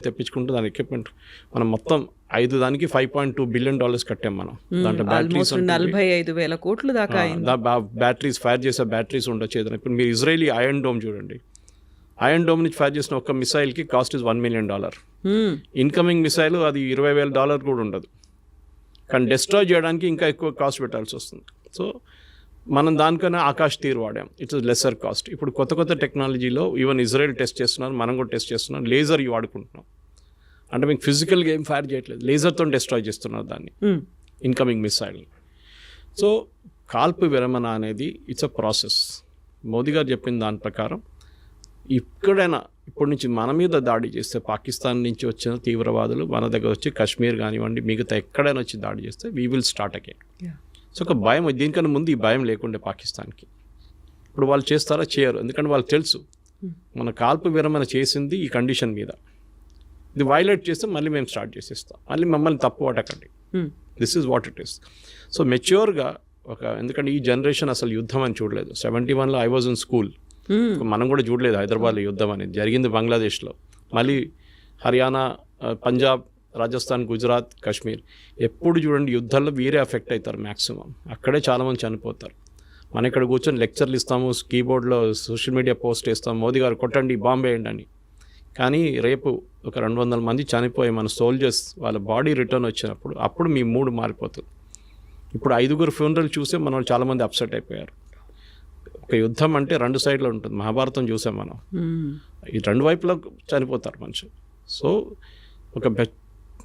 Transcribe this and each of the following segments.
తెప్పించుకుంటూ దాని ఎక్విప్మెంట్ మనం మొత్తం 5 దానికి $5.2 బిలియన్ కట్టాం మనం. దాంట్లో బ్యాటరీస్ 45,000 కోట్లు దాకా బ్యాటరీస్ ఫైర్ చేసే బ్యాటరీస్ ఉండొచ్చు ఏదైనా. ఇప్పుడు మీరు ఇజ్రాయలీ ఐరన్ డోమ్ చూడండి, ఐరన్ డోమ్ నుంచి ఫైర్ చేసిన ఒక మిసైల్కి cost is $1 million. Incoming missile అది $20,000 కూడా ఉండదు, కానీ డిస్ట్రాయ్ చేయడానికి ఇంకా ఎక్కువ కాస్ట్ పెట్టాల్సి వస్తుంది. సో మనం దానికన్నా ఆకాష్ తీర్ వాడాం, ఇట్స్ లెసర్ కాస్ట్. ఇప్పుడు కొత్త కొత్త టెక్నాలజీలో ఈవెన్ ఇజ్రాయెల్ టెస్ట్ చేస్తున్నారు, మనం కూడా టెస్ట్ చేస్తున్నాం. లేజర్ వాడుకుంటున్నాం, అంటే మీకు ఫిజికల్గా ఏం ఫైర్ చేయట్లేదు, లేజర్తో డిస్ట్రాయ్ చేస్తున్నారు దాన్ని, ఇన్కమింగ్ మిసైల్. సో కాల్పు విరమణ అనేది ఇట్స్ అ ప్రాసెస్. మోదీ గారు చెప్పిన దాని ప్రకారం ఎక్కడైనా ఇప్పటి నుంచి మన మీద దాడి చేస్తే, పాకిస్తాన్ నుంచి వచ్చిన తీవ్రవాదులు మన దగ్గర వచ్చి కాశ్మీర్ కానివ్వండి మిగతా ఎక్కడైనా వచ్చి దాడి చేస్తే we will start again. So ఒక భయం, దీనికన్నా ముందు ఈ భయం లేకుండే పాకిస్తాన్కి. ఇప్పుడు వాళ్ళు చేస్తారా? చేయరు, ఎందుకంటే వాళ్ళు తెలుసు మన కాల్పు విరమణ చేసింది ఈ కండిషన్ మీద, ఇది వైలేట్ చేస్తే మళ్ళీ మేము స్టార్ట్ చేసేస్తాం, మళ్ళీ మమ్మల్ని తప్పు పట్టకండి. This is what it is. So మెచ్యూర్గా ఎందుకంటే ఈ జనరేషన్ అసలు యుద్ధం అని చూడలేదు. 71లో ఐ వాజ్ ఇన్ స్కూల్, మనం కూడా చూడలేదు హైదరాబాద్లో యుద్ధం అనేది. జరిగింది బంగ్లాదేశ్లో, మళ్ళీ హర్యానా, పంజాబ్, రాజస్థాన్, గుజరాత్, కాశ్మీర్. ఎప్పుడు చూడండి యుద్ధాల్లో వీరే ఎఫెక్ట్ అవుతారు మ్యాక్సిమం, అక్కడే చాలామంది చనిపోతారు. మనం ఇక్కడ కూర్చొని లెక్చర్లు ఇస్తాము, కీబోర్డ్లో సోషల్ మీడియా పోస్ట్ చేస్తాం, మోదీ గారు కొట్టండి, బాంబు వేయండి అని. కానీ రేపు ఒక 200 మంది చనిపోయి మన సోల్జర్స్ వాళ్ళ బాడీ రిటర్న్ వచ్చినప్పుడు అప్పుడు మీ మూడు మారిపోతుంది. ఇప్పుడు 5 ఫ్యూనరల్ చూసే మనం చాలామంది అప్సెట్ అయిపోయారు. ఒక యుద్ధం అంటే 2 సైడ్లో ఉంటుంది, మహాభారతం చూసాం మనం, ఈ 2 వైపులో చనిపోతారు మనుషులు. సో ఒక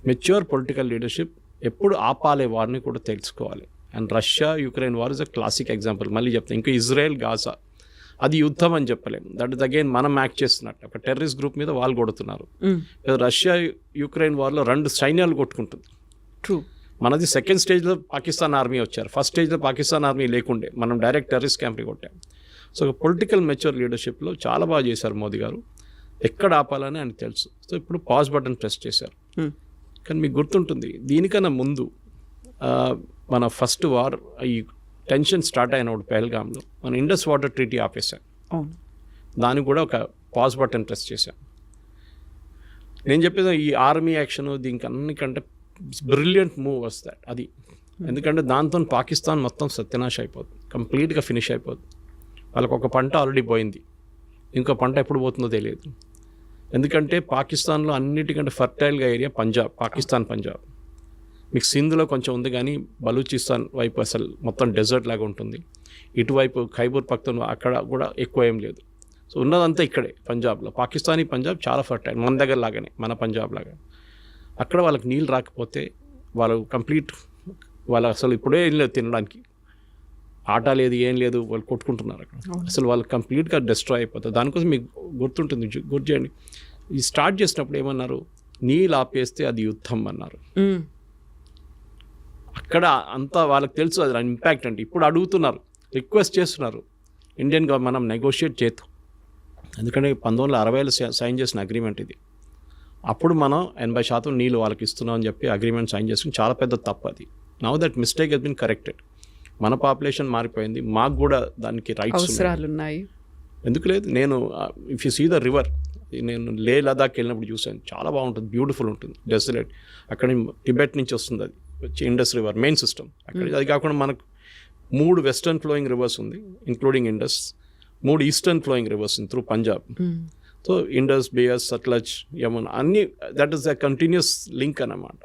మెచ్యూర్ పొలిటికల్ లీడర్షిప్ ఎప్పుడు ఆపాలే వారిని కూడా తెలుసుకోవాలి. And Russia Ukraine war is a classic example. మళ్ళీ చెప్తాను, ఇంకా ఇజ్రాయెల్ గాజా అది యుద్ధం అని చెప్పలేము, దట్ ఇస్ అగైన్ మనం యాక్ట్ చేస్తున్నట్టు. ఒక టెర్రరిస్ట్ గ్రూప్ మీద వాళ్ళు కొడుతున్నారు. రష్యా యుక్రెయిన్ వార్లో 2 సైన్యాలు కొట్టుకుంటుంది. ట్రూ. మనది సెకండ్ స్టేజ్లో పాకిస్తాన్ ఆర్మీ వచ్చారు, ఫస్ట్ స్టేజ్లో పాకిస్తాన్ ఆర్మీ లేకుండే, మనం డైరెక్ట్ టెర్రరిస్ట్ క్యాంప్ని కొట్టాం. సో పొలిటికల్ మెచ్యూర్ లీడర్షిప్లో చాలా బాగా చేశారు మోదీ గారు, ఎక్కడ ఆపాలని ఆయనకు తెలుసు. సో ఇప్పుడు పాజ్ బటన్ ప్రెస్ చేశారు. కానీ మీకు గుర్తుంటుంది, దీనికన్నా ముందు మన ఫస్ట్ వార్ ఈ టెన్షన్ స్టార్ట్ అయినప్పుడు పెహల్గామ్లో మన ఇండస్ వాటర్ ట్రీటీ ఆపేశాం, దానికి కూడా ఒక పాజ్ బటన్ ప్రెస్ చేశాం. నేను చెప్పేది ఈ ఆర్మీ యాక్షన్ దీనికి అన్నికంటే బ్రిలియంట్ మూవ్ వస్తాయి అది. ఎందుకంటే దాంతో పాకిస్తాన్ మొత్తం సత్యనాశ అయిపోతుంది, కంప్లీట్గా ఫినిష్ అయిపోతుంది. వాళ్ళకు ఒక పంట ఆల్రెడీ పోయింది, ఇంకో పంట ఎప్పుడు పోతుందో తెలియదు. ఎందుకంటే పాకిస్తాన్లో అన్నిటికంటే ఫర్టైల్గా ఏరియా పంజాబ్, పాకిస్తాన్ పంజాబ్. మీకు సింధ్లో కొంచెం ఉంది, కానీ బలూచిస్తాన్ వైపు అసలు మొత్తం డెజర్ట్ లాగా ఉంటుంది. ఇటువైపు ఖైబర్ పఖ్తూన్ఖ్వా అక్కడ కూడా ఎక్కువ ఏం లేదు. సో ఉన్నదంతా ఇక్కడే పంజాబ్లో. పాకిస్తానీ పంజాబ్ చాలా ఫర్టైల్, మన దగ్గర లాగానే, మన పంజాబ్ లాగా. అక్కడ వాళ్ళకి నీళ్ళు రాకపోతే వాళ్ళు కంప్లీట్, వాళ్ళు అసలు ఇప్పుడే ఏం లేదు తినడానికి, ఆట లేదు, ఏం లేదు, వాళ్ళు కొట్టుకుంటున్నారు అక్కడ. అసలు వాళ్ళు కంప్లీట్గా డిస్ట్రాయ్ అయిపోతారు. దానికోసం మీకు గుర్తుంటుంది, గుర్తు చేయండి, ఈ స్టార్ట్ చేసినప్పుడు ఏమన్నారు, నీళ్ళు ఆపేస్తే అది యుద్ధం అన్నారు. అక్కడ అంతా వాళ్ళకి తెలుసు అది ఇంపాక్ట్ అంటే. ఇప్పుడు అడుగుతున్నారు, రిక్వెస్ట్ చేస్తున్నారు ఇండియన్ గవర్నమెంట్, మనం నెగోషియేట్ చేద్దాం. ఎందుకంటే 1960లో సైన్ చేసిన అగ్రిమెంట్ ఇది. అప్పుడు మనం 80% నీళ్ళు వాళ్ళకి ఇస్తున్నాం అని చెప్పి అగ్రిమెంట్ సైన్ చేసుకుని చాలా పెద్ద తప్పు అది. Now that mistake has been corrected. మన పాపులేషన్ మారిపోయింది, మాకు కూడా దానికి రైట్స్ ఉన్నాయి. ఎందుకు లేదు? నేను if you see the river, నేను లే లదాఖ్ వెళ్ళినప్పుడు చూశాను, చాలా బాగుంటుంది, బ్యూటిఫుల్ ఉంటుంది, డెసలేట్. అక్కడ టిబెట్ నుంచి వస్తుంది అది వచ్చి ఇండస్ రివర్ మెయిన్ సిస్టమ్ అక్కడ. అది కాకుండా మనకు 3 వెస్టర్న్ ఫ్లోయింగ్ రివర్స్ ఉంది including Indus, 3 eastern flowing rivers through Punjab. So Indus, Beas, Sutlej, Yamuna అన్నీ, that is the continuous link అన్నమాట.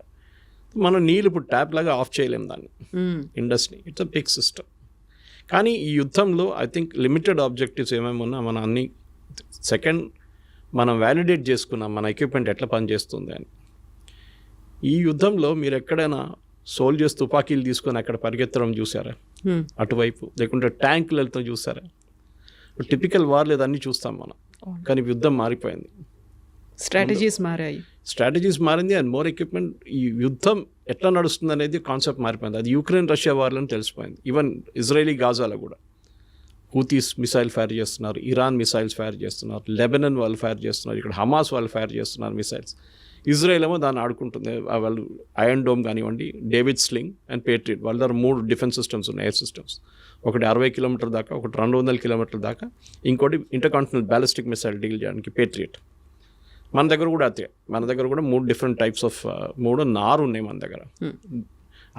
మనం నీళ్ళు ఇప్పుడు ట్యాప్ లాగా ఆఫ్ చేయలేము దాన్ని, ఇండస్ని. It's a big system. కానీ ఈ యుద్ధంలో ఐ థింక్ లిమిటెడ్ ఆబ్జెక్టివ్స్ ఏమేమి ఉన్నా మన అన్ని సెకండ్ మనం వ్యాలిడేట్ చేసుకున్నాం మన ఎక్విప్మెంట్ ఎట్లా పనిచేస్తుంది అని. ఈ యుద్ధంలో మీరు ఎక్కడైనా సోల్జర్స్ తుపాకీలు తీసుకొని అక్కడ పరిగెత్తడం చూసారా అటువైపు, లేకుంటే ట్యాంకులు వెళ్తాం చూసారా? టిపికల్ వార్ లేదన్నీ చూస్తాం మనం, కానీ యుద్ధం మారిపోయింది, స్ట్రాటజీస్ మారింది అండ్ మోర్ ఎక్విప్మెంట్. ఈ యుద్ధం ఎట్లా నడుస్తుంది అనేది కాన్సెప్ట్ మారిపోయింది. అది యుక్రెయిన్ రష్యా వార్లో తెలిసిపోయింది. ఈవెన్ ఇజ్రాయలీ గాజాలో కూడా హూతీస్ మిసైల్ ఫైర్ చేస్తున్నారు, ఇరాన్ మిసైల్స్ ఫైర్ చేస్తున్నారు, లెబనన్ వాళ్ళు ఫైర్ చేస్తున్నారు, ఇక్కడ హమాస్ వాళ్ళు ఫైర్ చేస్తున్నారు మిసైల్స్. ఇజ్రాయెల్ ఏమో దాన్ని ఆడుకుంటుంది. వాళ్ళు ఐరన్ డోమ్ కానివ్వండి, డేవిడ్ స్లింగ్ అండ్ పేట్రియట్, వాళ్ళ దగ్గర 3 డిఫెన్స్ సిస్టమ్స్ ఉన్నాయి, ఎయిర్ సిస్టమ్స్. ఒకటి 60 కిలోమీటర్ దాకా, ఒకటి 200 కిలోమీటర్ల దాకా, ఇంకోటి ఇంటర్కాంటినెంటల్ బ్యాలిస్టిక్ మిసైల్ డీల్ చేయడానికి పేట్రియట్. మన దగ్గర కూడా అదే, మన దగ్గర కూడా 3 డిఫరెంట్ టైప్స్ ఆఫ్ 3 నారు ఉన్నాయి మన దగ్గర.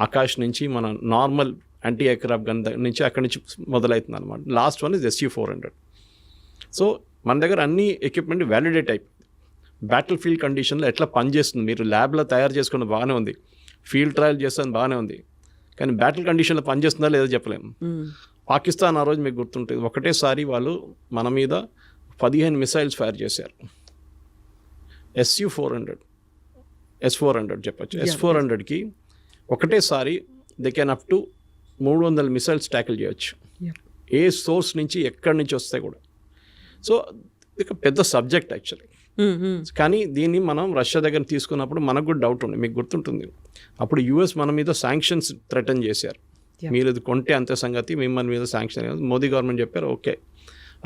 ఆకాష్ నుంచి మన నార్మల్ యాంటీ ఎయిర్క్రాఫ్ట్ గన్ నుంచి అక్కడి నుంచి మొదలవుతుంది అనమాట. Last one is SU-400. So మన దగ్గర అన్ని ఎక్విప్మెంట్ వ్యాలిడేట్ అయిపోయింది. బ్యాటిల్ ఫీల్డ్ కండిషన్లో ఎట్లా పనిచేస్తుంది, మీరు ల్యాబ్లో తయారు చేసుకున్న బాగానే ఉంది, ఫీల్డ్ ట్రయల్ చేస్తుంది బాగానే ఉంది, కానీ బ్యాటిల్ కండిషన్లో పనిచేస్తుందా లేదో చెప్పలేము. పాకిస్తాన్ ఆ రోజు మీకు గుర్తుంటుంది, ఒకటేసారి వాళ్ళు మన మీద 15 మిసైల్స్ ఫైర్ చేశారు. S-400 చెప్పచ్చు. S-400కి ఒకటేసారి they can up to 300 missiles tackle చేయొచ్చు, ఏ సోర్స్ నుంచి ఎక్కడి నుంచి వస్తాయి కూడా. సో ఇది పెద్ద సబ్జెక్ట్ యాక్చువల్లీ. కానీ దీన్ని మనం రష్యా దగ్గర తీసుకున్నప్పుడు మనకు కూడా డౌట్ ఉంది, మీకు గుర్తుంటుంది, అప్పుడు US మన మీద శాంక్షన్స్ థ్రెటన్ చేశారు, మీరు ఇది కొంటే అంతే సంగతి, మిమ్మల్ని మీద శాంక్షన్. మోదీ గవర్నమెంట్ చెప్పారు ఓకే.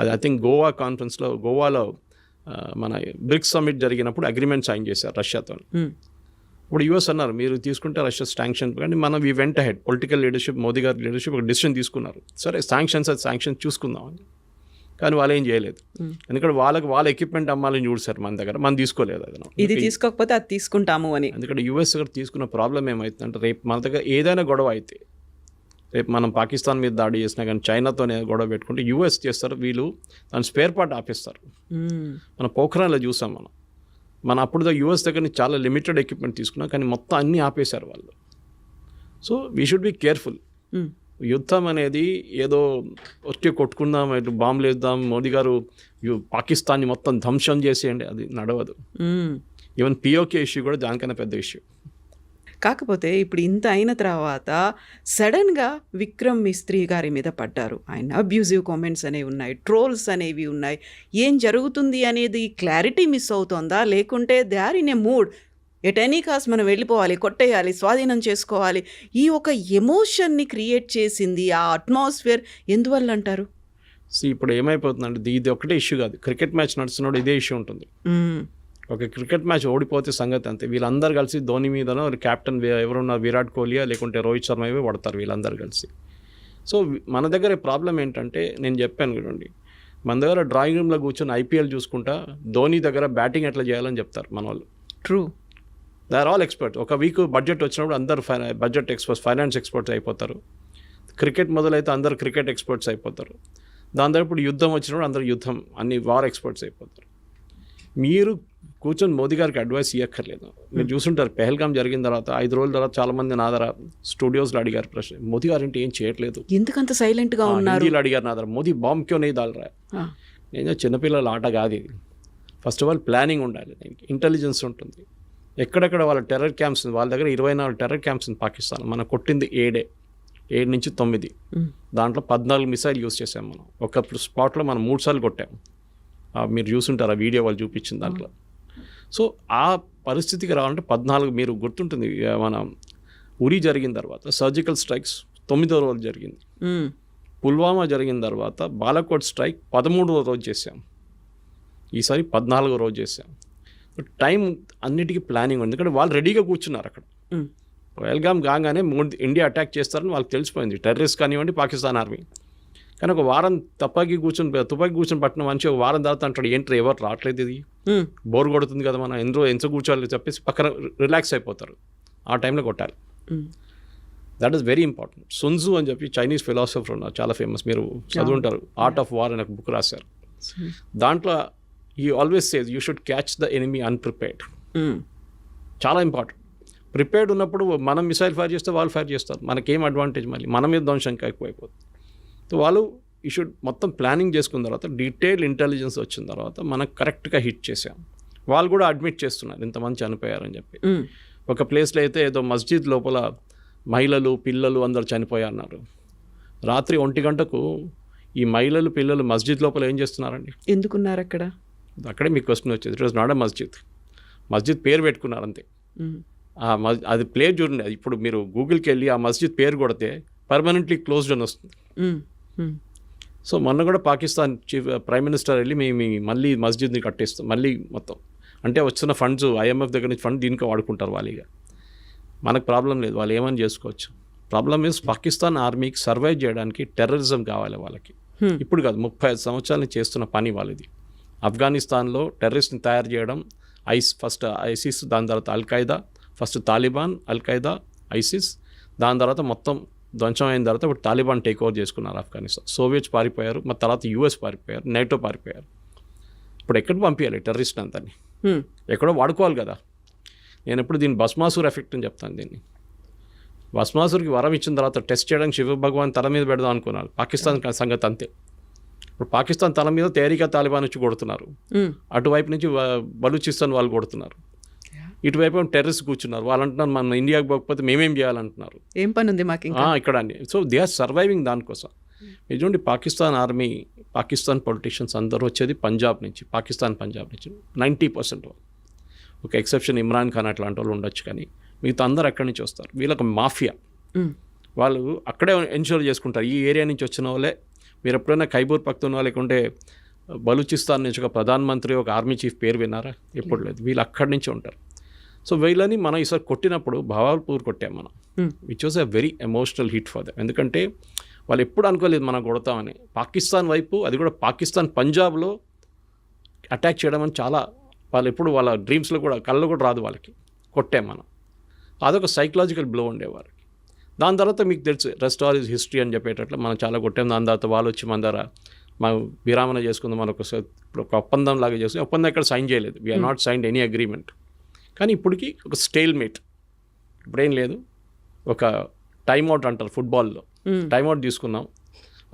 అది ఐ థింక్ గోవా కాన్ఫరెన్స్లో, గోవాలో మన బ్రిక్స్ సమ్మిట్ జరిగినప్పుడు అగ్రిమెంట్ సైన్ చేశారు రష్యాతో. ఇప్పుడు US అన్నారు మీరు తీసుకుంటే రష్యా శాంక్షన్, కానీ మనం we went head political leadership, Modi గారి లీడర్షిప్ ఒక డిసిషన్ తీసుకున్నారు, సరే శాంక్షన్ చూసుకుందామని. కానీ వాళ్ళు ఏం చేయలేదు, ఎందుకంటే వాళ్ళ ఎక్విప్మెంట్ అమ్మాలని చూసారు మన దగ్గర, మనం తీసుకోలేదు. అది ఇది తీసుకోకపోతే అది తీసుకుంటాము అని. ఎందుకంటే US దగ్గర తీసుకున్న ప్రాబ్లం ఏమవుతుందంటే, రేపు మన దగ్గర ఏదైనా గొడవ అయితే, రేపు మనం పాకిస్తాన్ మీద దాడి చేసినా కానీ చైనాతోనే గొడవ పెట్టుకుంటే US చేస్తారు, వీళ్ళు దాని స్పేర్ పార్ట్ ఆపేస్తారు. మన పోఖ్రాన్లో చూసాం మన అప్పుడు US దగ్గర నుంచి చాలా లిమిటెడ్ ఎక్విప్మెంట్ తీసుకున్నాం, కానీ మొత్తం అన్నీ ఆపేశారు వాళ్ళు. So we should be careful. యుద్ధం అనేది ఏదో వచ్చి కొట్టుకుందాం, ఇటు బాంబులు వేద్దాం, మోదీ గారు పాకిస్తాన్ని మొత్తం ధ్వంసం చేసేయండి, అది నడవదు. ఈవెన్ POK ఇష్యూ కూడా దానికన్నా పెద్ద ఇష్యూ. కాకపోతే ఇప్పుడు ఇంత అయిన తర్వాత సడన్గా విక్రమ్ మిస్త్రీ గారి మీద పడ్డారు, ఆయన అబ్యూజివ్ కామెంట్స్ అనేవి ఉన్నాయి, ట్రోల్స్ అనేవి ఉన్నాయి. ఏం జరుగుతుంది అనేది క్లారిటీ మిస్ అవుతోందా, లేకుంటే they are in a mood, at any cost మనం వెళ్ళిపోవాలి, కొట్టేయాలి, స్వాధీనం చేసుకోవాలి, ఈ ఒక ఎమోషన్ని క్రియేట్ చేసింది ఆ అట్మాస్ఫియర్ ఎందువల్ల అంటారు? ఇప్పుడు ఏమైపోతుందంటే, ఇది ఒకటే ఇష్యూ కాదు, క్రికెట్ మ్యాచ్ నడుస్తున్నప్పుడు ఇదే ఇష్యూ ఉంటుంది. ఒక క్రికెట్ మ్యాచ్ ఓడిపోతే సంగతి అంతే, వీళ్ళందరూ కలిసి ధోని మీదనో కెప్టెన్ ఎవరున్నా విరాట్ కోహ్లీయా లేకుంటే రోహిత్ శర్మ ఇవే పడతారు వీళ్ళందరూ కలిసి. సో మన దగ్గర ప్రాబ్లం ఏంటంటే, నేను చెప్పాను చూడండి, మన దగ్గర డ్రాయింగ్ రూమ్లో కూర్చొని IPL చూసుకుంటా ధోని దగ్గర బ్యాటింగ్ ఎట్లా చేయాలని చెప్తారు మన వాళ్ళు. True, they are all expert. ఒక వీక్ బడ్జెట్ వచ్చినప్పుడు అందరు బడ్జెట్ ఎక్స్పర్ట్స్, ఫైనాన్స్ ఎక్స్పర్ట్స్ అయిపోతారు. క్రికెట్ మొదలైతే అందరు క్రికెట్ ఎక్స్పర్ట్స్ అయిపోతారు. దాని తర్వాత ఇప్పుడు యుద్ధం వచ్చినప్పుడు అందరు యుద్ధం, అన్ని వార్ ఎక్స్పర్ట్స్ అయిపోతారు. మీరు కూర్చొని మోదీ గారికి అడ్వైస్ ఇవ్వక్కర్లేదు. మీరు చూసుంటారు, పెహల్గాం జరిగిన తర్వాత 5 రోజుల తర్వాత చాలామంది నా దగ్గర స్టూడియోస్లో అడిగారు ప్రశ్న, మోదీ గారు ఏంటి ఏం చేయట్లేదు, ఎందుకంత సైలెంట్గా ఉన్నారు అడిగారు నా దగ్గర, మోదీ బాంబ్ క్యో నెయ్యి దాల్ రా. నేను చిన్నపిల్లల ఆట కాదు ఇది. ఫస్ట్ ఆఫ్ ఆల్ ప్లానింగ్ ఉండాలి, ఇంటెలిజెన్స్ ఉంటుంది. ఎక్కడెక్కడ వాళ్ళ టెర్రర్ క్యాంప్స్, వాళ్ళ దగ్గర 24 టెర్రర్ క్యాంప్స్ ఉంది పాకిస్తాన్. మనం కొట్టింది 7 నుంచి 9, దాంట్లో 14 మిసైల్ యూజ్ చేసాం మనం. ఒక స్పాట్లో మనం 3 సార్లు కొట్టాము, మీరు చూసుంటారు ఆ వీడియో వాళ్ళు చూపించిన దాంట్లో. సో ఆ పరిస్థితికి రావాలంటే 14, మీరు గుర్తుంటుంది మన ఉరి జరిగిన తర్వాత సర్జికల్ స్ట్రైక్స్ 9వ రోజు జరిగింది, పుల్వామా జరిగిన తర్వాత బాలాకోట్ స్ట్రైక్ 13వ రోజు చేసాం, ఈసారి 14వ రోజు చేసాం. టైం అన్నిటికీ ప్లానింగ్ ఉంది, ఎందుకంటే వాళ్ళు రెడీగా కూర్చున్నారు అక్కడ. పహల్గాం కాగానే ఇండియా అటాక్ చేస్తారని వాళ్ళకి తెలిసిపోయింది, టెర్రరిస్ట్ కానివ్వండి పాకిస్తాన్ ఆర్మీ. కానీ ఒక వారం తుపాకీ కూర్చొని పట్టిన మంచి ఒక వారం తర్వాత అంటాడు, ఏంటి ఎవరు రావట్లేదు, ఇది బోర్ కొడుతుంది కదా, మనం ఎంత కూర్చోవాలి చెప్పేసి పక్కన రిలాక్స్ అయిపోతారు. ఆ టైంలో కొట్టాలి. That is very important. Sun Tzu అని చెప్పి చైనీస్ ఫిలాసఫర్ ఉన్నారు, చాలా ఫేమస్, మీరు చదువుంటారు, ఆర్ట్ ఆఫ్ వార్ అని ఒక బుక్ రాశారు. దాంట్లో he always says you should catch the enemy unprepared. చాలా ఇంపార్టెంట్. ప్రిపేర్డ్ ఉన్నప్పుడు మనం మిసైల్ ఫైర్ చేస్తే వాళ్ళు ఫైర్ చేస్తారు, మనకేం అడ్వాంటేజ్, మళ్ళీ మన మీద ధ్వంసం ఎక్కువైపోతుంది. సో వాళ్ళు ఈ షుడ్ మొత్తం ప్లానింగ్ చేసుకున్న తర్వాత, డీటెయిల్ ఇంటెలిజెన్స్ వచ్చిన తర్వాత మనకు కరెక్ట్గా హిట్ చేసాం. వాళ్ళు కూడా అడ్మిట్ చేస్తున్నారు ఇంతమంది చనిపోయారని చెప్పి. ఒక ప్లేస్లో అయితే ఏదో మస్జిద్ లోపల మహిళలు పిల్లలు అందరు చనిపోయారన్నారు. రాత్రి 1 గంటకు ఈ మహిళలు పిల్లలు మస్జిద్ లోపల ఏం చేస్తున్నారండి, ఎందుకున్నారు అక్కడ? అక్కడే మీకు క్వశ్చన్ వచ్చేది. ఇట్ వాజ్ నాట్ ఎ మస్జిద్ పేరు పెట్టుకున్నారు అంతే. అది ప్లేస్ చూడండి, అది ఇప్పుడు మీరు గూగుల్కి వెళ్ళి ఆ మస్జిద్ పేరు కొడితే పర్మనెంట్లీ క్లోజ్డ్ అని వస్తుంది. సో మొన్న కూడా పాకిస్తాన్ ప్రైమ్ మినిస్టర్ వెళ్ళి మేము మళ్ళీ మస్జిద్ని కట్టేస్తాం మళ్ళీ మొత్తం, అంటే వచ్చిన ఫండ్స్ IMF దగ్గర నుంచి ఫండ్ దీనికి వాడుకుంటారు వాళ్ళిగా. మనకు ప్రాబ్లం లేదు, వాళ్ళు ఏమని చేసుకోవచ్చు. ప్రాబ్లం ఈజ్ పాకిస్తాన్ ఆర్మీకి సర్వైవ్ చేయడానికి టెర్రరిజం కావాలి వాళ్ళకి. ఇప్పుడు కాదు, 35 సంవత్సరాల నుంచి చేస్తున్న పని వాళ్ళది. ఆఫ్ఘనిస్తాన్లో టెర్రరిస్ట్ని తయారు చేయడం, ఫస్ట్ ఐసిస్, దాని తర్వాత Al-Qaeda, first Taliban, Al-Qaeda, ISIS, దాని తర్వాత మొత్తం ధ్వంసం అయిన తర్వాత ఇప్పుడు తాలిబాన్ టేక్ ఓవర్ చేసుకున్నారు ఆఫ్ఘనిస్తాన్. సోవియట్స్ పారిపోయారు, మరి తర్వాత యూఎస్ పారిపోయారు, నేటో పారిపోయారు. ఇప్పుడు ఎక్కడ పంపించాలి టెర్రరిస్ట్ అంతని? ఎక్కడో వాడుకోవాలి కదా. నేను ఎప్పుడు దీన్ని భస్మాసుర్ ఎఫెక్ట్ అని చెప్తాను. దీన్ని భస్మాసుర్కి వరం ఇచ్చిన తర్వాత టెస్ట్ చేయడానికి శివ భగవాన్ తల మీద పెడదాం అనుకున్నారు. పాకిస్తాన్ సంగతి అంతే. ఇప్పుడు పాకిస్తాన్ తల మీద తేరికా తాలిబాన్ వచ్చి కొడుతున్నారు, అటువైపు నుంచి బలూచిస్తాన్ వాళ్ళు కొడుతున్నారు, ఇటువైపు టెర్రరిస్ట్ కూర్చున్నారు. వాళ్ళు అంటున్నారు మన ఇండియాకి పోకపోతే మేమేం చేయాలంటున్నారు. ఏం పని ఉంది మాకు ఇక్కడ అండి. సో దే ఆర్ సర్వైవింగ్ దానికోసం. చూడండి, పాకిస్తాన్ ఆర్మీ, పాకిస్తాన్ పొలిటీషియన్స్ అందరూ వచ్చేది పంజాబ్ నుంచి, పాకిస్తాన్ పంజాబ్ నుంచి 90%. ఒక ఎక్సెప్షన్ ఇమ్రాన్ ఖాన్ అట్లాంటి వాళ్ళు ఉండొచ్చు, కానీ మిగతా అందరూ అక్కడి నుంచి వస్తారు. వీళ్ళకి మాఫియా, వాళ్ళు అక్కడే ఎన్షూర్ చేసుకుంటారు. ఈ ఏరియా నుంచి వచ్చిన వాళ్ళే. మీరు ఎప్పుడైనా ఖైబర్ పఖ్తూన్వా లేకుంటే బలూచిస్తాన్ నుంచి ఒక ప్రధానమంత్రి, ఒక ఆర్మీ చీఫ్ పేరు విన్నారా? ఎప్పుడు లేదు. వీళ్ళు అక్కడి నుంచి ఉంటారు. సో వీళ్ళని మనం ఈసారి కొట్టినప్పుడు భావాల్పూర్ కొట్టాం మనం, which was a very emotional hit for them. ఎందుకంటే వాళ్ళు ఎప్పుడు అనుకోలేదు మనం కొడతామని. పాకిస్తాన్ వైపు, అది కూడా పాకిస్తాన్ పంజాబ్లో అటాక్ చేయడం అని చాలా, వాళ్ళు ఎప్పుడు వాళ్ళ డ్రీమ్స్లో కూడా కళ్ళు కూడా రాదు వాళ్ళకి. కొట్టాం మనం. అదొక సైకలాజికల్ బ్లో ఉండేవారికి. దాని తర్వాత మీకు తెలుసు రెస్ట్ ఆల్ ఈజ్ హిస్టరీ అని చెప్పేటట్లు మనం చాలా కొట్టాం. దాని తర్వాత వాళ్ళు వచ్చి మన దగ్గర మనం విరామణ చేసుకుందాం, మనం ఒక ఒప్పందం లాగా చేసుకుని, ఒప్పందం ఎక్కడ సైన్ చేయలేదు. We are not signed any agreement. కానీ ఇప్పటికీ ఒక స్టేల్ మేట్. ఇప్పుడేం లేదు, ఒక టైమ్అవుట్ అంటారు ఫుట్బాల్లో, టైమ్అవుట్ తీసుకున్నాం.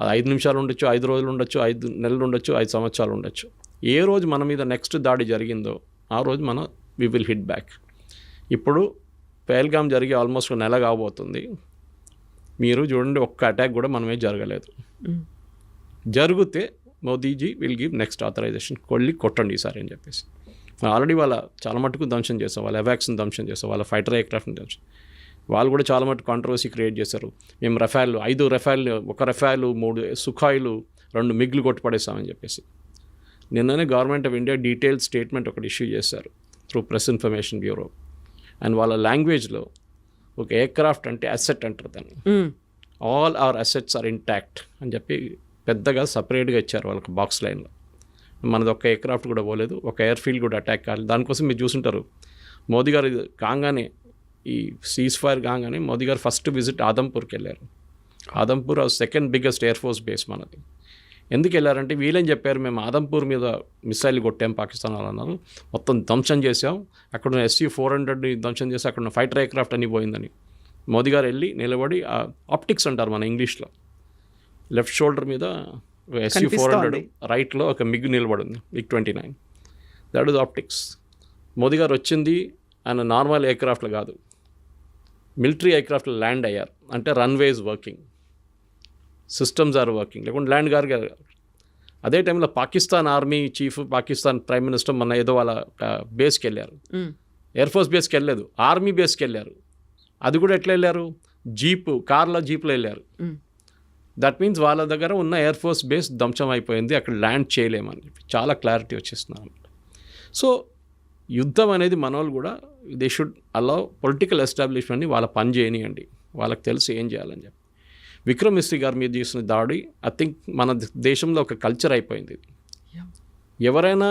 అది 5 నిమిషాలు ఉండొచ్చు, 5 రోజులు ఉండొచ్చు, 5 నెలలు ఉండొచ్చు, 5 సంవత్సరాలు ఉండొచ్చు. ఏ రోజు మన మీద నెక్స్ట్ దాడి జరిగిందో ఆ రోజు మనం వి విల్ హిట్ బ్యాక్. ఇప్పుడు పహల్గామ్ జరిగి ఆల్మోస్ట్ 1 నెల కాబోతుంది. మీరు చూడండి, ఒక్క అటాక్ కూడా మనమే జరగలేదు. జరిగితే Modiji will give next authorisation, కొట్టండి ఈసారి అని చెప్పేసి. ఆల్రెడీ వాళ్ళ చాలా మటుకు ధ్వంసం చేస్తాం, వాళ్ళ ఎవాక్స్ని ధ్వంసం చేస్తాం, వాళ్ళ ఫైటర్ ఎయిర్క్రాఫ్ట్ని ధ్వంసం. వాళ్ళు కూడా చాలా మటుకు కాంట్రవర్సీ క్రియేట్ చేశారు. మేము రఫాల్ 5 రఫాల్, 1 రఫాల్, 3 సుఖాయిలు, 2 మిగ్లు కొట్టుపడేస్తామని చెప్పేసి. నిన్ననే government of India detailed statement ఒకటి ఇష్యూ చేశారు through press information bureau. And వాళ్ళ లాంగ్వేజ్లో ఒక ఎయిర్క్రాఫ్ట్ అంటే అసెట్ అంటారు దాన్ని. All our assets are intact అని చెప్పి పెద్దగా సపరేట్గా ఇచ్చారు వాళ్ళకి బాక్స్ లైన్లో. మనది ఒక ఎయిర్క్రాఫ్ట్ కూడా పోలేదు, ఒక ఎయిర్ఫీల్డ్ కూడా అటాక్ కాలేదు. దానికోసం మీరు చూసుంటారు, మోదీ గారు కాగానే, ఈ సీజ్ ఫైర్ కాగానే మోదీ గారు ఫస్ట్ విజిట్ ఆదంపూర్కి వెళ్ళారు. Adampur second biggest air force base మనది. ఎందుకు వెళ్ళారంటే వీళ్ళేం చెప్పారు, మేము ఆదంపూర్ మీద మిసైల్ కొట్టాం పాకిస్తాన్ వాళ్ళు అన్నారు, మొత్తం ధ్వంసం చేసాం, అక్కడ SU-400 ధ్వంసం చేసి అక్కడ ఫైటర్ ఎయిర్క్రాఫ్ట్ అని పోయిందని. మోదీ గారు వెళ్ళి నిలబడి, ఆప్టిక్స్ అంటారు మన ఇంగ్లీష్లో, లెఫ్ట్ షోల్డర్ మీద SU-400, రైట్లో ఒక మిగ్ నిలబడింది, MiG-29. That is optics. Modi గారు వచ్చింది ఆయన నార్మల్ ఎయిర్క్రాఫ్ట్లో కాదు, మిలిటరీ ఎయిర్క్రాఫ్ట్లో ల్యాండ్ అయ్యారు. అంటే runways working, systems are working, లేకుంటే ల్యాండ్ గారు. అదే టైంలో Pakistan army chief, Pakistan prime minister మన ఏదో వాళ్ళ బేస్కి వెళ్ళారు. ఎయిర్ ఫోర్స్ బేస్కి వెళ్ళలేదు, ఆర్మీ బేస్కి వెళ్ళారు. అది కూడా ఎట్లా వెళ్ళారు, కార్లో జీప్లో వెళ్ళారు. దట్ మీన్స్ వాళ్ళ దగ్గర ఉన్న ఎయిర్ ఫోర్స్ బేస్ ధ్వంసం అయిపోయింది, అక్కడ ల్యాండ్ చేయలేమని చెప్పి చాలా క్లారిటీ వచ్చేస్తున్నారు అన్నమాట. సో యుద్ధం అనేది మన వాళ్ళు కూడా దే షుడ్ అలౌ పొలిటికల్ ఎస్టాబ్లిష్మెంట్ని వాళ్ళ పని చేయనియండి, వాళ్ళకి తెలుసు ఏం చేయాలని చెప్పి. విక్రమ్ మిస్త్రీ గారి మీద చేసిన దాడి ఐ థింక్ మన దేశంలో ఒక కల్చర్ అయిపోయింది. ఎవరైనా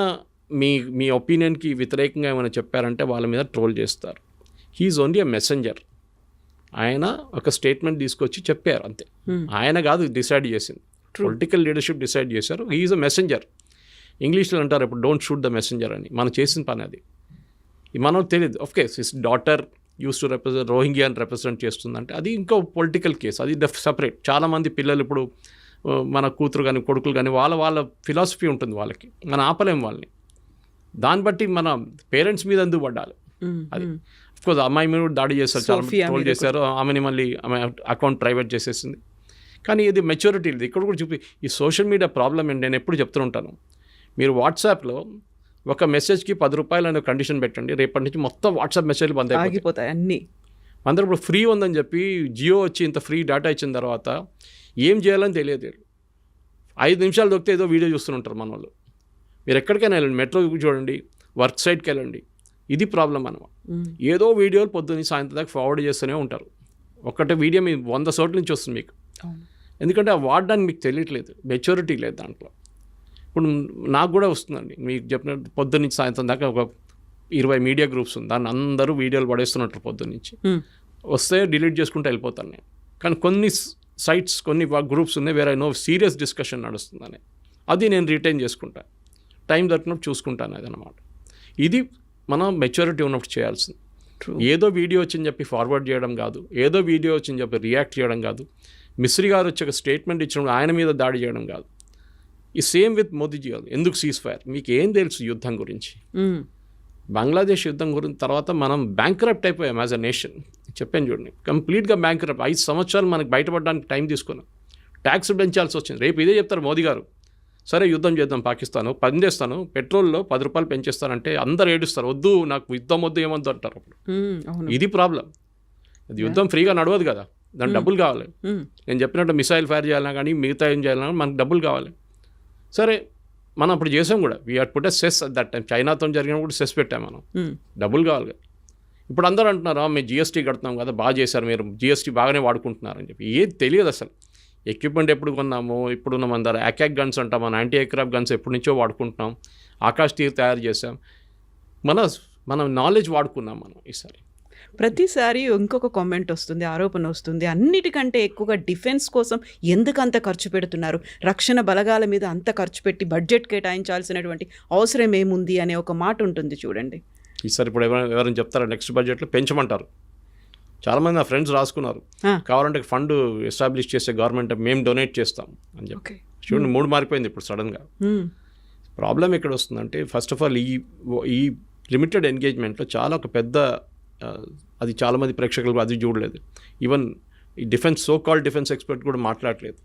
మీ ఒపీనియన్కి వ్యతిరేకంగా ఏమైనా చెప్పారంటే వాళ్ళ మీద ట్రోల్ చేస్తారు. He's only a messenger. ఆయన ఒక స్టేట్మెంట్ తీసుకొచ్చి చెప్పారు అంతే. ఆయన కాదు డిసైడ్ చేసింది, పొలిటికల్ లీడర్షిప్ డిసైడ్ చేశారు. He's a messenger. ఇంగ్లీష్లో అంటారు ఇప్పుడు డోంట్ షూట్ ద మెసెంజర్ అని. మనం చేసిన పని అది. మనం తెలియదు. Of course his daughter uses to represent రోహింగ్యాని రిప్రజెంట్ చేస్తుందంటే అది ఇంకో పొలిటికల్ కేసు, అది సపరేట్. చాలామంది పిల్లలు ఇప్పుడు మన కూతురు కానీ కొడుకులు కానీ వాళ్ళ ఫిలాసఫీ ఉంటుంది వాళ్ళకి, మనం ఆపలేం వాళ్ళని. దాన్ని బట్టి మన పేరెంట్స్ మీద ఎందుకు పడ్డాలి. అది అఫ్కోర్స్ అమ్మాయి మీద దాడి చేస్తారు, చాలా ట్రోల్ చేశారు, ఆమెని మళ్ళీ ఆమె అకౌంట్ ప్రైవేట్ చేసేసింది. కానీ ఇది మెచ్యూరిటీ లేదు. ఇక్కడ కూడా ఈ సోషల్ మీడియా ప్రాబ్లం ఏంటి, నేను ఎప్పుడు చెప్తూ ఉంటాను, మీరు వాట్సాప్లో ఒక మెసేజ్కి 10 రూపాయలు అనే కండిషన్ పెట్టండి, రేపటి నుంచి మొత్తం వాట్సాప్ మెసేజ్లు బంద్ అయిపోతాయి అన్నీ. అందరూ ఇప్పుడు ఫ్రీ ఉందని చెప్పి జియో వచ్చి ఇంత ఫ్రీ డేటా ఇచ్చిన తర్వాత ఏం చేయాలని తెలియదు. 5 నిమిషాలు దొరికితే ఏదో వీడియో చూస్తుంటారు మన వాళ్ళు. మీరు ఎక్కడికైనా వెళ్ళండి, మెట్రో చూడండి, వర్క్ సైట్కి వెళ్ళండి, ఇది ప్రాబ్లం అన్నమాట. ఏదో వీడియోలు పొద్దున్న సాయంత్రం దాకా ఫార్వర్డ్ చేస్తూనే ఉంటారు. ఒకటే వీడియో మీ 100 చోట్ల నుంచి వస్తుంది మీకు. ఎందుకంటే ఆ వాడడానికి మీకు తెలియట్లేదు, మెచ్యూరిటీ లేదు దాంట్లో. ఇప్పుడు నాకు కూడా వస్తుందండి, మీకు చెప్పినట్టు పొద్దున్న నుంచి సాయంత్రం దాకా ఒక 20 మీడియా గ్రూప్స్ ఉంది, దాన్ని అందరూ వీడియోలు పడేస్తున్నట్టు పొద్దున్న నుంచి. వస్తే డిలీట్ చేసుకుంటూ వెళ్ళిపోతాను నేను. కానీ కొన్ని సైట్స్, కొన్ని గ్రూప్స్ ఉన్నాయి వేరే సీరియస్ డిస్కషన్ నడుస్తుందని, అది నేను రిటైన్ చేసుకుంటాను, టైం దొరికినప్పుడు చూసుకుంటాను. అదనమాట ఇది మనం మెచ్యూరిటీ ఉన్నప్పుడు చేయాల్సింది. ఏదో వీడియో వచ్చిందని చెప్పి ఫార్వర్డ్ చేయడం కాదు, ఏదో వీడియో వచ్చిందని చెప్పి రియాక్ట్ చేయడం కాదు, మిస్రీ గారు వచ్చి ఒక స్టేట్మెంట్ ఇచ్చినప్పుడు ఆయన మీద దాడి చేయడం కాదు. ఈ సేమ్ విత్ మోదీజీ గారు. ఎందుకు సీజ్ ఫైర్? మీకు ఏం తెలుసు యుద్ధం గురించి? బంగ్లాదేశ్ యుద్ధం గురించి తర్వాత మనం బ్యాంక్రప్ట్ అయిపోయాం యాజ్ అ నేషన్. చెప్పాను చూడండి, కంప్లీట్గా బ్యాంక్రప్ట్. 5 సంవత్సరాలు మనకు బయటపడడానికి టైం తీసుకున్నాం, ట్యాక్స్ పెంచాల్సి వచ్చింది. రేపు ఇదే చెప్తారు మోదీ గారు, సరే యుద్ధం చేద్దాం పాకిస్తాను, పని చేస్తాను, పెట్రోల్లో 10 రూపాయలు పెంచేస్తానంటే అందరు ఏడుస్తారు, వద్దు నాకు యుద్ధం వద్దు ఏమొద్దు అంటారు. అప్పుడు ఇది ప్రాబ్లం. అది యుద్ధం ఫ్రీగా నడవదు కదా, దానికి డబ్బులు కావాలి. నేను చెప్పినట్టు మిసైల్ ఫైర్ చేయాలన్నా కానీ మిగతా ఏం చేయాలన్నా మనకు డబ్బులు కావాలి. సరే మనం అప్పుడు చేసాం కూడా, we had put a cess at that time. చైనాతో జరిగినప్పుడు సెస్ పెట్టాం మనం, డబ్బులు కావాలి కదా. ఇప్పుడు అందరూ అంటున్నారు మేము జిఎస్టీ కడుతున్నాం కదా, బాగా చేశారు మీరు, జిఎస్టీ బాగానే వాడుకుంటున్నారని చెప్పి. ఏది తెలియదు అసలు. ఎక్విప్మెంట్ ఎప్పుడు కొన్నాము, ఇప్పుడున్న మన దగ్గర అకాక్ గన్స్ అంటాం, మన యాంటీ ఎయిర్క్రాఫ్ట్ గన్స్ ఎప్పటి నుంచో వాడుకుంటున్నాం, ఆకాష్ తీర్ తయారు చేసాం, మన నాలెడ్జ్ వాడుకున్నాం మనం. ఈసారి ప్రతిసారి ఇంకొక కామెంట్ వస్తుంది, ఆరోపణ వస్తుంది, అన్నిటికంటే ఎక్కువగా డిఫెన్స్ కోసం ఎందుకు అంత ఖర్చు పెడుతున్నారు, రక్షణ బలగాల మీద అంత ఖర్చు పెట్టి బడ్జెట్ కేటాయించాల్సినటువంటి అవసరం ఏముంది అనే ఒక మాట ఉంటుంది చూడండి. ఈసారి ఇప్పుడు ఎవరైనా చెప్తారా నెక్స్ట్ బడ్జెట్లో పెంచమంటారు. చాలామంది నా ఫ్రెండ్స్ రాసుకున్నారు, కావాలంటే ఫండ్ ఎస్టాబ్లిష్ చేసే గవర్నమెంట్ మేము డొనేట్ చేస్తాం అని చెప్పి. చూడండి, మూడు మారిపోయింది ఇప్పుడు సడన్గా. ప్రాబ్లం ఎక్కడ వస్తుందంటే, ఫస్ట్ ఆఫ్ ఆల్ ఈ లిమిటెడ్ ఎంగేజ్మెంట్లో చాలా ఒక పెద్ద, అది చాలామంది ప్రేక్షకులు అది చూడలేదు. ఈవెన్ ఈ defence, so called defence expert కూడా మాట్లాడలేదు.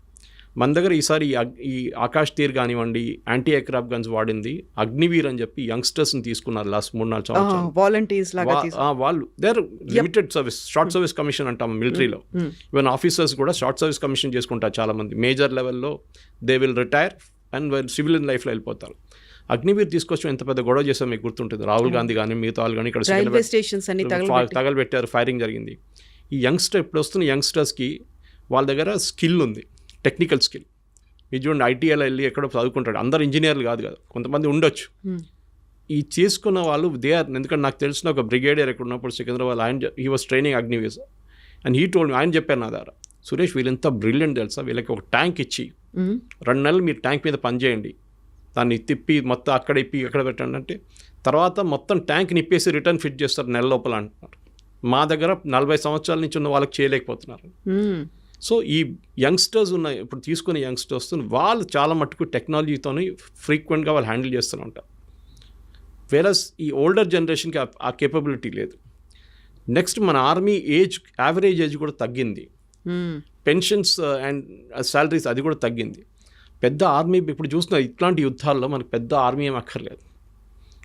మన దగ్గర ఈసారి ఈ ఆకాష్ తీర్ కానివ్వండి, యాంటీ ఎయిర్క్రాఫ్ట్ గన్స్ వాడింది అగ్నివీర్ అని చెప్పి యంగ్స్టర్స్ని తీసుకున్నారు లాస్ట్ 3-4 సంవత్సరాలు. వాలంటీర్స్ లాగా వాళ్ళు their limited service, short service commission అంటాం మిలిటరీలో. ఈవెన్ ఆఫీసర్స్ కూడా షార్ట్ సర్వీస్ కమిషన్ చేసుకుంటారు చాలామంది. మేజర్ లెవెల్లో they will retire and civilian లైఫ్లో వెళ్ళిపోతారు. అగ్నివీర్ తీసుకొచ్చి ఎంత పెద్ద గొడవ చేసాం మీకు గుర్తుంటుంది. రాహుల్ గాంధీ కానీ మిగతా వాళ్ళు కానీ ఇక్కడ తగలబెట్టారు, ఫైరింగ్ జరిగింది. ఈ యంగ్స్టర్ ఇప్పుడు వస్తున్న యంగ్స్టర్స్కి వాళ్ళ దగ్గర స్కిల్ ఉంది, టెక్నికల్ స్కిల్. ఇది చూడండి, ఐటీఐలో వెళ్ళి ఎక్కడో చదువుకుంటాడు, అందరు ఇంజనీర్లు కాదు కదా, కొంతమంది ఉండొచ్చు. ఈ చేసుకున్న వాళ్ళు దే ఆర్, ఎందుకంటే నాకు తెలిసిన ఒక బ్రిగేడియర్ ఎక్కడ ఉన్నప్పుడు సికింద్రాబాద్, ఆయన he was training Agniveer and he told me, ఆయన చెప్పారు నా దగ్గర, సురేష్ వీళ్ళంతా బ్రిలియంట్ తెలుసా, వీళ్ళకి ఒక ట్యాంక్ ఇచ్చి 2 నెలలు మీరు ట్యాంక్ మీద పనిచేయండి, దాన్ని తిప్పి మొత్తం అక్కడ ఇప్పి ఎక్కడ పెట్టండి అంటే, తర్వాత మొత్తం ట్యాంక్ నిప్పేసి రిటర్న్ ఫిట్ చేస్తారు నెల లోపల అంటున్నారు. మా దగ్గర 40 సంవత్సరాల నుంచి ఉన్న వాళ్ళకి చేయలేకపోతున్నారు. సో ఈ యంగ్స్టర్స్ ఉన్నాయి, ఇప్పుడు తీసుకునే యంగ్స్టర్స్ వాళ్ళు చాలా మట్టుకు టెక్నాలజీతో ఫ్రీక్వెంట్గా వాళ్ళు హ్యాండిల్ చేస్తూనే ఉంటారు. వేరస్ ఈ ఓల్డర్ జనరేషన్కి ఆ కేపబిలిటీ లేదు. నెక్స్ట్ మన ఆర్మీ ఏజ్, యావరేజ్ ఏజ్ కూడా తగ్గింది. పెన్షన్స్ అండ్ శాలరీస్ అది కూడా తగ్గింది. పెద్ద ఆర్మీ ఇప్పుడు చూస్తున్న ఇట్లాంటి యుద్ధాల్లో మనకు పెద్ద ఆర్మీ ఏం అక్కర్లేదు.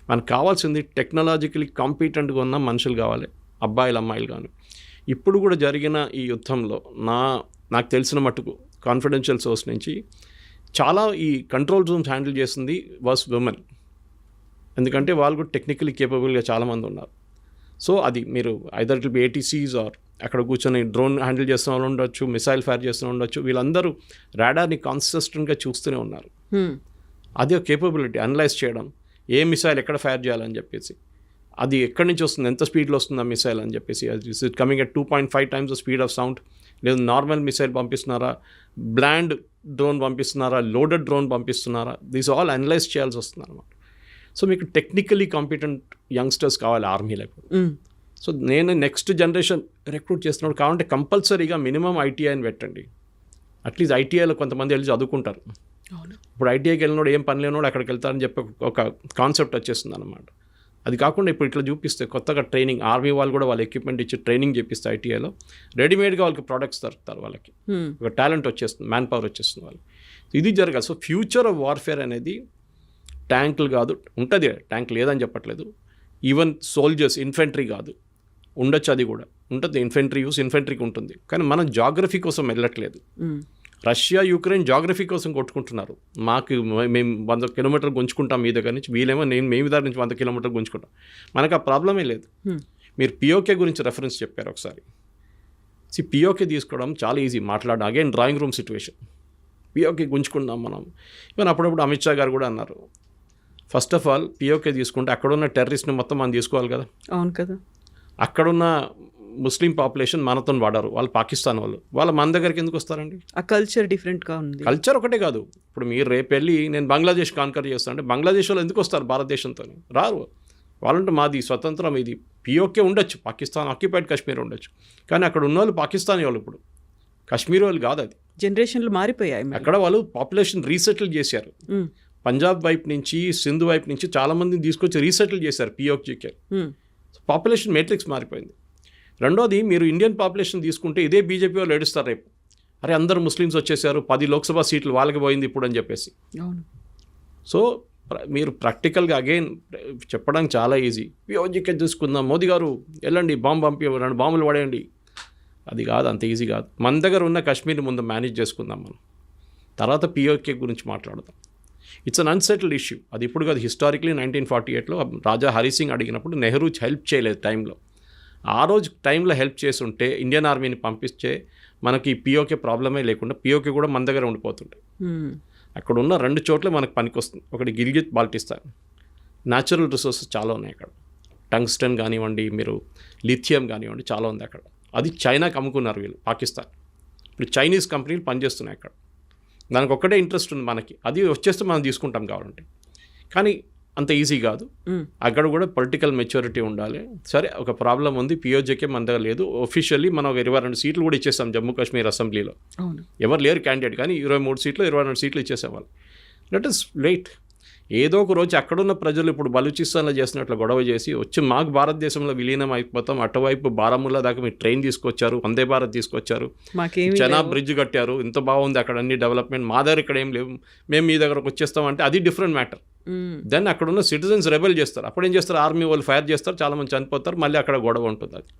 మనకు కావాల్సింది టెక్నాలజికలీ కాంపిటెంట్గా ఉన్న మనుషులు కావాలి, అబ్బాయిలు అమ్మాయిలు కానీ. ఇప్పుడు కూడా జరిగిన ఈ యుద్ధంలో నాకు తెలిసిన మట్టుకు కాన్ఫిడెన్షియల్ సోర్స్ నుంచి చాలా ఈ కంట్రోల్ రూమ్స్ హ్యాండిల్ చేసింది వాస్ విమెన్. ఎందుకంటే వాళ్ళు కూడా టెక్నికలీ కేపబుల్గా చాలామంది ఉన్నారు. సో అది మీరు either it will be ATCs or అక్కడ కూర్చొని డ్రోన్ హ్యాండిల్ చేస్తున్న వాళ్ళు ఉండొచ్చు, మిసైల్ ఫైర్ చేస్తూ ఉండొచ్చు. వీళ్ళందరూ రాడార్ని కాన్సిస్టెంట్గా చూస్తూనే ఉన్నారు. అది ఒక కేపబిలిటీ, అనలైజ్ చేయడం, ఏ మిసైల్ ఎక్కడ ఫైర్ చేయాలని చెప్పేసి, అది ఎక్కడి నుంచి వస్తుంది, ఎంత స్పీడ్లో వస్తుంది ఆ మిసైల్ అని చెప్పేసి, is it coming at 2.5 times the speed of sound, లేదు నార్మల్ మిసైల్ పంపిస్తున్నారా, బ్లాండ్ డ్రోన్ పంపిస్తున్నారా, లోడెడ్ డ్రోన్ పంపిస్తున్నారా, దీస్ ఆల్ అనలైజ్ చేయాల్సి వస్తుంది అనమాట. సో మీకు టెక్నికలీ కాంపిటెంట్ యంగ్స్టర్స్ కావాలి ఆర్మీలో. సో నేను నెక్స్ట్ జనరేషన్ రిక్రూట్ చేస్తున్నాడు కావాలంటే కంపల్సరీగా మినిమం ఐటీఐని పెట్టండి. అట్లీస్ట్ ఐటీఐలో కొంతమంది వెళ్ళి చదువుకుంటారు. ఇప్పుడు ఐటీఐకి వెళ్ళినోడు ఏం పని లేనోడు అక్కడికి వెళ్తారని చెప్పి ఒక కాన్సెప్ట్ వచ్చేస్తుంది అనమాట. అది కాకుండా ఇప్పుడు ఇట్లా చూపిస్తే కొత్తగా ట్రైనింగ్, ఆర్మీ వాళ్ళు కూడా వాళ్ళ ఎక్విప్మెంట్ ఇచ్చి ట్రైనింగ్ చేపిస్తే ఐటీఐలో రెడీమేడ్గా వాళ్ళకి ప్రోడక్ట్స్ దొరుకుతారు. వాళ్ళకి ఒక టాలెంట్ వచ్చేస్తుంది, మ్యాన్ పవర్ వచ్చేస్తుంది వాళ్ళకి. ఇది జరగాలి. సో ఫ్యూచర్ ఆఫ్ వార్ఫేర్ అనేది ట్యాంకులు కాదు, ఉంటుంది ట్యాంక్ లేదని చెప్పట్లేదు. ఈవెన్ సోల్జర్స్, ఇన్ఫెంట్రీ కాదు, ఉండొచ్చు, అది కూడా ఉంటుంది. ఇన్ఫెంట్రీ యూస్ ఇన్ఫెంట్రీకి ఉంటుంది. కానీ మనం జాగ్రఫీ కోసం వెళ్ళట్లేదు. రష్యా యుక్రెయిన్ జాగ్రఫీ కోసం కొట్టుకుంటున్నారు. మేము 100 కిలోమీటర్లు గుంజుకుంటాం మీ దగ్గర నుంచి, వీళ్ళేమో మేము దగ్గర నుంచి 100 కిలోమీటర్లు గుంజుకుంటాం. మనకు ఆ ప్రాబ్లమే లేదు. మీరు పిఓకే గురించి రెఫరెన్స్ చెప్పారు ఒకసారి. పిఓకే తీసుకోవడం చాలా ఈజీ, మాట్లాడడం again drawing room situation. PoK గుంజుకుందాం మనం. ఈవెన్ అప్పుడప్పుడు అమిత్ షా గారు కూడా అన్నారు, ఫస్ట్ ఆఫ్ ఆల్ పిఓకే తీసుకుంటే అక్కడున్న టెర్రరిస్ట్ని మొత్తం మనం తీసుకోవాలి కదా. అవును కదా. అక్కడున్న ముస్లిం పాపులేషన్ మనతో వాడారు, వాళ్ళు పాకిస్తాన్ వాళ్ళు మన దగ్గరికి ఎందుకు వస్తారండి? ఆ కల్చర్ డిఫరెంట్గా ఉంది. కల్చర్ ఒకటే కాదు, ఇప్పుడు మీరు రేపు వెళ్ళి నేను బంగ్లాదేశ్ కాన్కర్ చేస్తాను అంటే బంగ్లాదేశ్ వాళ్ళు ఎందుకు వస్తారు భారతదేశంతో? రారు. వాళ్ళంటే మాది స్వతంత్రం, ఇది పిఓకే ఉండొచ్చు, పాకిస్తాన్ ఆక్యుపైడ్ కాశ్మీర్ ఉండొచ్చు, కానీ అక్కడ ఉన్న వాళ్ళు పాకిస్తానీ వాళ్ళు, ఇప్పుడు కాశ్మీర్ వాళ్ళు కాదు. అది జనరేషన్లు మారిపోయాయి. అక్కడ వాళ్ళు పాపులేషన్ రీసెటిల్ చేశారు. పంజాబ్ వైపు నుంచి, సింధు వైపు నుంచి చాలామందిని తీసుకొచ్చి రీసెటిల్ చేశారు పిఓకేకి. పాపులేషన్ మేట్రిక్స్ మారిపోయింది. రెండోది, మీరు ఇండియన్ పాపులేషన్ తీసుకుంటే ఇదే బీజేపీ వాళ్ళు ఏడుస్తారు రేపు, అరే అందరు ముస్లిమ్స్ వచ్చేసారు, 10 లోక్సభ సీట్లు వాళ్ళకి పోయింది ఇప్పుడు అని చెప్పేసి. సో మీరు ప్రాక్టికల్గా అగైన్ చెప్పడానికి చాలా ఈజీ. పిఓజీకే తీసుకుందాం, మోదీ గారు వెళ్ళండి బాంబు పంపించండి, బాంబులు పడేయండి, అది కాదు, అంత ఈజీ కాదు. మన దగ్గర ఉన్న కాశ్మీర్ ముందు మేనేజ్ చేసుకుందాం మనం, తర్వాత పిఓకే గురించి మాట్లాడదాం. It's an unsettled issue. అది ఇప్పుడు కాదు, హిస్టారిక్లీ 1948లో రాజా హరి సింగ్ అడిగినప్పుడు నెహ్రూ హెల్ప్ చేయలేదు టైంలో. ఆ రోజు టైంలో హెల్ప్ చేసి ఉంటే ఇండియన్ ఆర్మీని పంపిస్తే మనకి పిఓకే ప్రాబ్లమే లేకుండా పిఓకే కూడా మన దగ్గర ఉండిపోతుండే. అక్కడ ఉన్న 2 చోట్ల మనకు పనికి వస్తుంది. ఒకటి గిల్గిత్ బాల్టిస్తాన్, న్యాచురల్ రిసోర్సెస్ చాలా ఉన్నాయి అక్కడ, టంగ్స్టన్ కానివ్వండి, మీరు లిథియం కానివ్వండి, చాలా ఉంది అక్కడ. అది చైనాకి అమ్ముకున్నారు వీళ్ళు, పాకిస్తాన్. ఇప్పుడు చైనీస్ కంపెనీలు పనిచేస్తున్నాయి అక్కడ, దానికి ఒక్కటే ఇంట్రెస్ట్ ఉంది మనకి, అది వచ్చేస్తే మనం తీసుకుంటాం కావాలంటే. కానీ అంత ఈజీ కాదు, అక్కడ కూడా పొలిటికల్ మెచ్యూరిటీ ఉండాలి. సరే, ఒక ప్రాబ్లం ఉంది, పిఓజేకే మన దగ్గర లేదు. ఒఫీషియల్లీ మనం 22 సీట్లు కూడా ఇచ్చేసాం జమ్మూ కాశ్మీర్ అసెంబ్లీలో, ఎవరు లేరు క్యాండిడేట్, కానీ 23 సీట్లు 22 సీట్లు ఇచ్చేసేవాళ్ళు. Let us wait. ఏదో ఒక రోజు అక్కడున్న ప్రజలు ఇప్పుడు బలూచిస్తాన్లో చేసినట్లు గొడవ చేసి వచ్చి మాకు భారతదేశంలో విలీనం అయిపోతాం, అటువైపు బారాముల్లా దాకా మీరు ట్రైన్ తీసుకొచ్చారు, వందే భారత్ తీసుకొచ్చారు, చెనాబ్ బ్రిడ్జ్ కట్టారు, ఇంత బాగుంది అక్కడ అన్ని డెవలప్మెంట్, మా దగ్గర ఇక్కడ ఏం లేవు, మేము మీ దగ్గరకు వచ్చేస్తామంటే అది డిఫరెంట్ మ్యాటర్. దెన్ అక్కడ ఉన్న సిటిజన్స్ రెబెల్ చేస్తారు, అప్పుడు ఏం చేస్తారు, ఆర్మీ వాళ్ళు ఫైర్ చేస్తారు, చాలామంది చనిపోతారు, మళ్ళీ అక్కడ గొడవ ఉంటుంది. అది